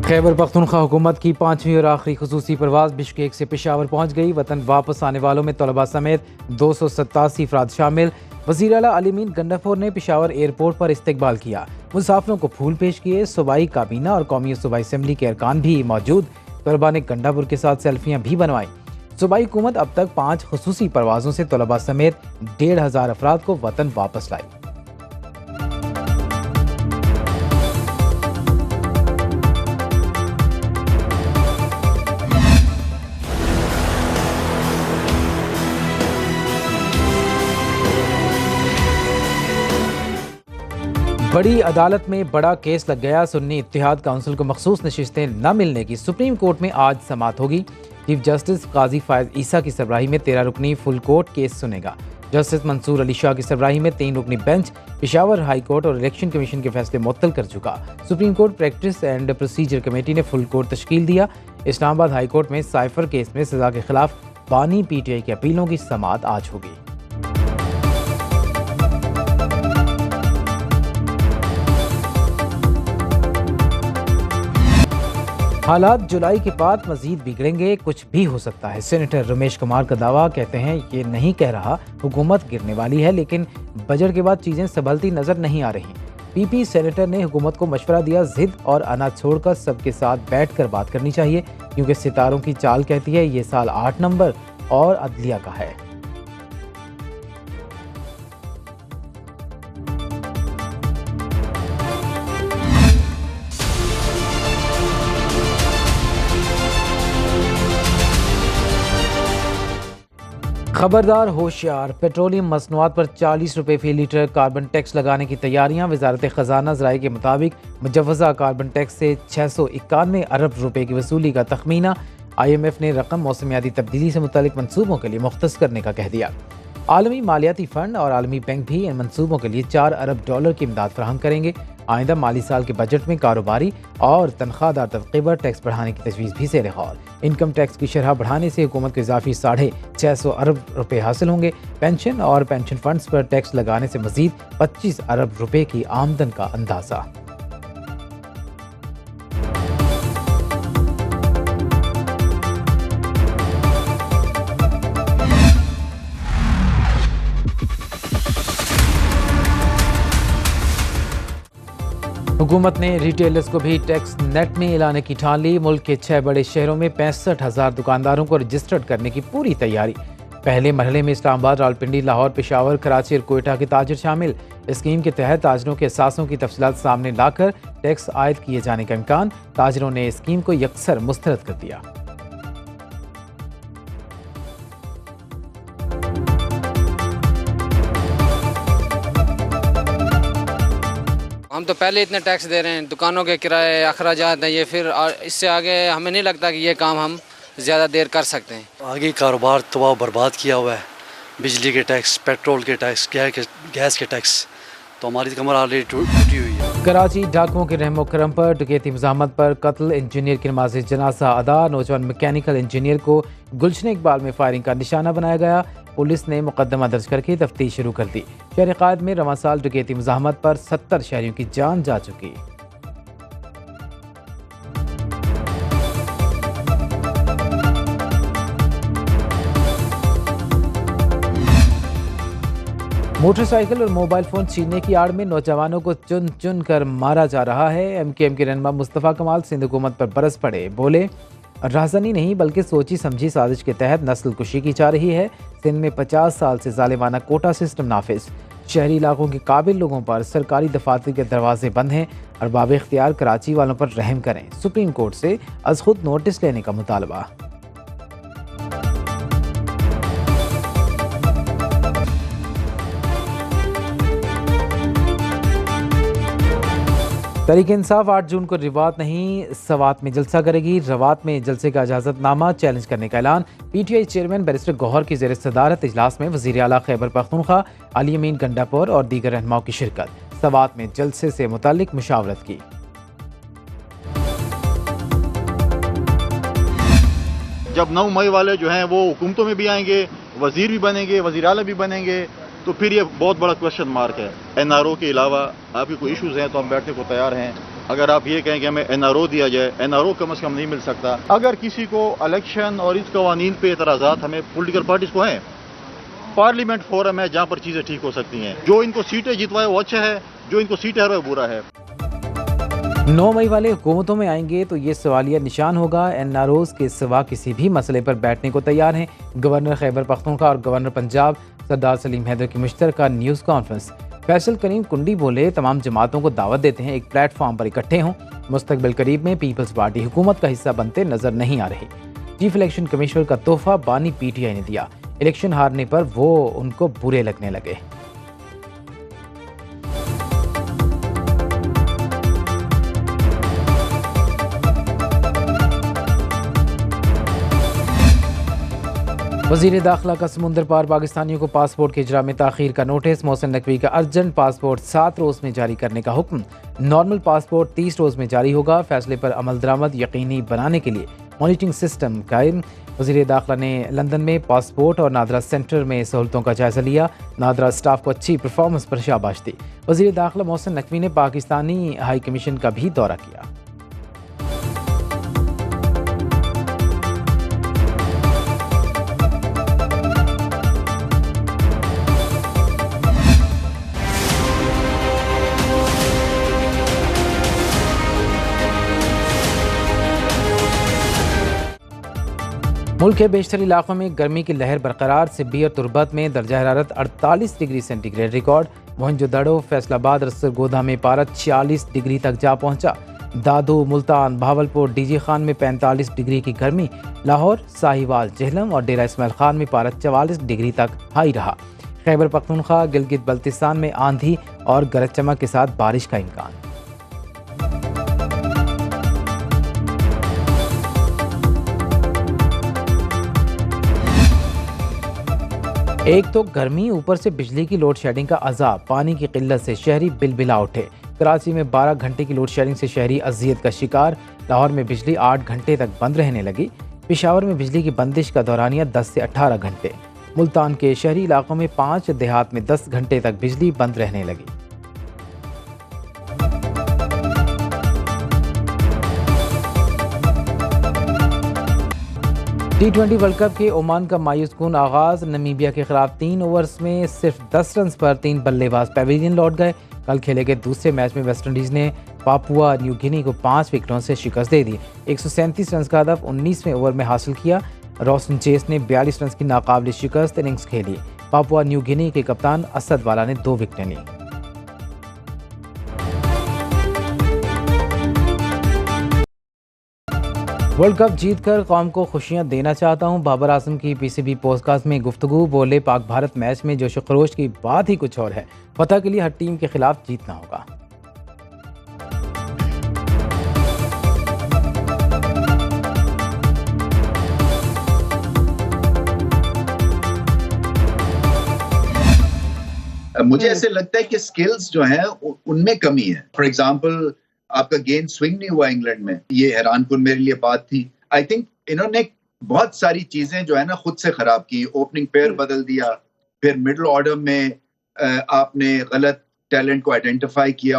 खैबर पख्तूनख्वा हुकूमत की 5वीं और आखिरी खुसूसी परवाज़ बिश्केक से पेशावर पहुँच गई। वतन वापस आने वालों में तलबा समेत 287 अफराद शामिल। वज़ीर आला अली गंडापुर ने पेशावर एयरपोर्ट पर इस्तकबाल किया। मुसाफिरों को फूल पेश किए। सूबाई काबीना और कौमी सूबाई असम्बली के अरकान भी मौजूद। तलबा ने गंडापुर के साथ सेल्फियाँ भी बनवाई। सूबाई हुकूमत अब तक 5 खुसूसी परवाज़ों से तलबा समेत 1500 अफराद को वतन वापस लाई। बड़ी अदालत में बड़ा केस लग गया। सुन्नी इत्तेहाद काउंसिल को मखसूस नशिस्तें न मिलने की सुप्रीम कोर्ट में आज समाअत होगी। चीफ जस्टिस काजी फायज ईसा की सरबराही में 13 रुकनी फुल कोर्ट केस सुनेगा। जस्टिस मंसूर अली शाह की सरबराही में 3 रुकनी बेंच पेशावर हाई कोर्ट और इलेक्शन कमीशन के फैसले मुअत्तल कर चुका। Supreme court practice and procedure committee ने फुल कोर्ट तश्कील दिया। इस्लामाबाद हाई कोर्ट में साइफर केस में सजा के खिलाफ बानी PTI की अपीलों की समाअत आज होगी। हालात जुलाई के बाद मजीद बिगड़ेंगे, कुछ भी हो सकता है। सेनेटर रमेश कुमार का दावा, कहते हैं ये नहीं कह रहा हुकूमत गिरने वाली है, लेकिन बजट के बाद चीजें संभलती नजर नहीं आ रही। PP सेनेटर ने हुकूमत को मशवरा दिया, जिद और अनाज छोड़कर सबके साथ बैठकर बात करनी चाहिए, क्योंकि सितारों की चाल कहती है ये साल 8 नंबर और अदलिया का है। खबरदार होशियार, पेट्रोलियम मसनूआत पर 40 रुपये फी लीटर कार्बन टैक्स लगाने की तैयारियां। वजारत खजाना ज़राए के मुताबिक मुजव्वज़ा कार्बन टैक्स से 691 अरब रुपए की वसूली का तखमीना। IMF ने रकम मौसमियाती तब्दीली से मुतालिक मनसूबों के लिए मुख्तस करने का कह दिया। आलमी मालियाती फ़ंड और आलमी बैंक भी इन मनसूबों के लिए $4 अरब की इमदाद फराहम करेंगे। आइंदा माली साल के बजट में कारोबारी और तनख्वाहदार तबके पर टैक्स बढ़ाने की तजवीज़ भी ज़ेर गौर। इनकम टैक्स की शरह बढ़ाने से हुकूमत को इजाफी 650 अरब रुपए हासिल होंगे। पेंशन और पेंशन फंड्स पर टैक्स लगाने से मजीद 25 अरब रुपए की आमदन का अंदाज़ा। हुकूमत ने रिटेलर्स को भी टैक्स नेट में लाने की ठान ली। मुल्क के 6 बड़े शहरों में 65,000 दुकानदारों को रजिस्टर्ड करने की पूरी तैयारी। पहले मरहले में इस्लामाबाद, रावलपिंडी, लाहौर, पेशावर, कराची और कोयटा के ताजिर शामिल। स्कीम के तहत ताजरों के असासों की तफसीलात सामने लाकर टैक्स आयद किए जाने का इम्कान। ताजरों ने स्कीम को यकसर मुस्तरद कर दिया। हम तो पहले इतने टैक्स दे रहे हैं, दुकानों के किराए, अखराजात हैं, ये फिर इससे आगे हमें नहीं लगता कि ये काम हम ज़्यादा देर कर सकते हैं। आगे कारोबार तबाह बर्बाद किया हुआ है। बिजली के टैक्स, पेट्रोल के टैक्स, गैस के टैक्स, तो हमारी कमर ऑलरेडी टूटी हुई है। कराची डाकुओं के रहमो करम पर डकैती मज़ाहमत पर कत्ल। इंजीनियर की नमाज़ जनाजा अदा। नौजवान मैकेनिकल इंजीनियर को गुलशन इकबाल में फायरिंग का निशाना बनाया गया। पुलिस ने मुकदमा दर्ज करके तफ्तीश शुरू कर दी। शहर कायद में रवां साल डकैती मज़ाहमत पर 70 शहरियों की जान जा चुकी। मोटरसाइकिल और मोबाइल फोन छीनने की आड़ में नौजवानों को चुन चुन कर मारा जा रहा है। MKM के रहनुमा मुस्तफ़ा कमाल सिंध हुकूमत पर बरस पड़े। बोले, राजधानी नहीं बल्कि सोची समझी साजिश के तहत नस्ल कुशी की जा रही है। सिंध में 50 साल से जालिमाना कोटा सिस्टम नाफिज। शहरी इलाकों के काबिल लोगों पर सरकारी दफातर के दरवाजे बंद हैं। अरबाब इख्तियार कराची वालों पर रहम करें। सुप्रीम कोर्ट से अज खुद नोटिस लेने का मुतालबा। तहरीक-ए-इंसाफ 8 जून को रिवात नहीं सवात में जलसा करेगी। रवात में जलसे का इजाजतनामा चैलेंज करने का ऐलान। PTI चेयरमैन बैरिस्टर गौहर की ज़ेर सदारत इजलास में वज़ीर आला खैबर पख्तूनख्वा अली गंडापुर और दीगर रहनुमाओं की शिरकत। सवात में जलसे से मुतालिक मुशावरत की। जब 9 मई वाले जो हैं वो हुकूमतों में भी आएंगे, वजीर भी बनेंगे, वज़ीर आला भी बनेंगे, तो फिर ये बहुत बड़ा क्वेश्चन मार्क है। NRO के अलावा आपके कोई इश्यूज़ हैं तो हम बैठने को तैयार हैं। अगर आप ये कहें कि हमें NRO दिया जाए, NRO कम से कम नहीं मिल सकता। अगर किसी को इलेक्शन और इस कवानीन पे एतराज़ात हमें पॉलिटिकल पार्टीज को हैं, पार्लियामेंट फोरम है जहाँ पर चीज़ें ठीक हो सकती हैं। जो इनको सीटें जितवाए वो अच्छा है, जो इनको सीटें हरवाए बुरा है। 9 मई वाले हुकूमतों में आएंगे तो ये सवालिया निशान होगा। NROs के सिवा किसी भी मसले पर बैठने को तैयार हैं। गवर्नर खैबर पख्तूनख्वा और गवर्नर पंजाब सरदार सलीम हैदर की मुश्तरका न्यूज़ कॉन्फ्रेंस। फैसल करीम कुंडी बोले, तमाम जमातों को दावत देते हैं एक प्लेटफॉर्म पर इकट्ठे हों। मुस्तकबिल करीब में पीपल्स पार्टी हुकूमत का हिस्सा बनते नजर नहीं आ रहे। चीफ इलेक्शन कमिश्नर का तोहफा बानी PTI ने दिया। इलेक्शन हारने पर वो उनको बुरे लगने लगे। वज़ीर दाखिला का समुंदर पार पाकिस्तानियों को पासपोर्ट के इजरा में ताख़ीर का नोटिस। मोहसिन नकवी का अर्जेंट पासपोर्ट 7 रोज़ में जारी करने का हुक्म। नॉर्मल पासपोर्ट 30 रोज़ में जारी होगा। फैसले पर अमल दरामद यकीनी बनाने के लिए मॉनिटरिंग सिस्टम कायम। वज़ीर दाखिला ने लंदन में पासपोर्ट और नादरा सेंटर में सहूलतों का जायजा लिया। नादरा स्टाफ को अच्छी परफॉर्मेंस पर शाबाश दी। वज़ीर दाखिला मोहसिन नकवी ने पाकिस्तानी हाई कमीशन का भी दौरा किया। मुल्क के बेशतर इलाकों में गर्मी की लहर बरकरार। सिब्बी और तुरबत में दर्जा हरारत 48 degree centigrade record. Mohenjodaro, Faisalabad, रसरगोदा में पारा 46 डिग्री तक जा पहुंचा। दादू, मुल्तान, भावलपुर, DG खान में 45 डिग्री की गर्मी। लाहौर, साहिवाल, जेहलम और डेरा इस्माइल खान में पारा 44 डिग्री तक हाई रहा। खैबर पख्तूनख्वा, गिलगित बल्तिस्तान में आंधी और गरज चमक के साथ बारिश का इम्कान। एक तो गर्मी, ऊपर से बिजली की लोड शेडिंग का अजाब। पानी की किल्लत से शहरी बिलबिला उठे। कराची में 12 घंटे की लोड शेडिंग से शहरी अजियत का शिकार। लाहौर में बिजली 8 घंटे तक बंद रहने लगी। पेशावर में बिजली की बंदिश का दौरानिया 10 से 18 घंटे। मुल्तान के शहरी इलाकों में 5, देहात में 10 घंटे तक बिजली बंद रहने लगी। T20 वर्ल्ड कप के ओमान का मायूस कुन आगाज। नमीबिया के खिलाफ 3 ओवर्स में सिर्फ 10 रन पर 3 बल्लेबाज पैवेलियन लौट गए। कल खेले गए दूसरे मैच में वेस्टइंडीज ने पापुआ न्यू गिनी को 5 विकेटों से शिकस्त दे दी। 137 रन का हदफ 19वें ओवर में हासिल किया। रोस्टन चेस ने 42 रन की नाकाबिल शिकस्त इनिंग्स खेली। पापुआ न्यू गिनी के कप्तान असद वाला ने 2 विकेटें ली। वर्ल्ड कप जीतकर कौम को खुशियां देना चाहता हूं। बाबर आजम की PCB पॉडकास्ट में गुफ्तगू। बोले, पाक भारत मैच में जोश खरोश की बात ही कुछ और है। फतह के लिए हर टीम के खिलाफ जीतना होगा। मुझे ऐसे लगता है कि स्किल्स जो हैं उनमें कमी है। फॉर एग्जांपल, आपका गेंद स्विंग नहीं हुआ इंग्लैंड में, ये हैरानकुन मेरे लिए बात थी। आई थिंक इन्होंने बहुत सारी चीजें जो है ना खुद से खराब की। ओपनिंग पेयर बदल दिया, फिर मिडिल ऑर्डर में आपने गलत टैलेंट को आइडेंटिफाई किया।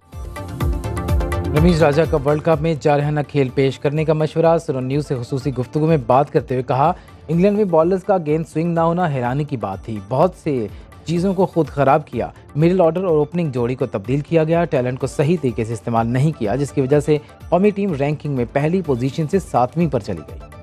रमीज राजा का वर्ल्ड कप में जारहाना खेल पेश करने का मशवरा। सुरन न्यूज़ से खुसूसी गुफ्तगू में बात करते हुए कहा, इंग्लैंड में बॉलर्स का गेंद स्विंग ना होना हैरानी की बात थी। बहुत से चीज़ों को खुद ख़राब किया। मिडिल ऑर्डर और ओपनिंग जोड़ी को तब्दील किया गया। टैलेंट को सही तरीके से इस्तेमाल नहीं किया, जिसकी वजह से कौमी टीम रैंकिंग में पहली पोजीशन से 7वीं पर चली गई।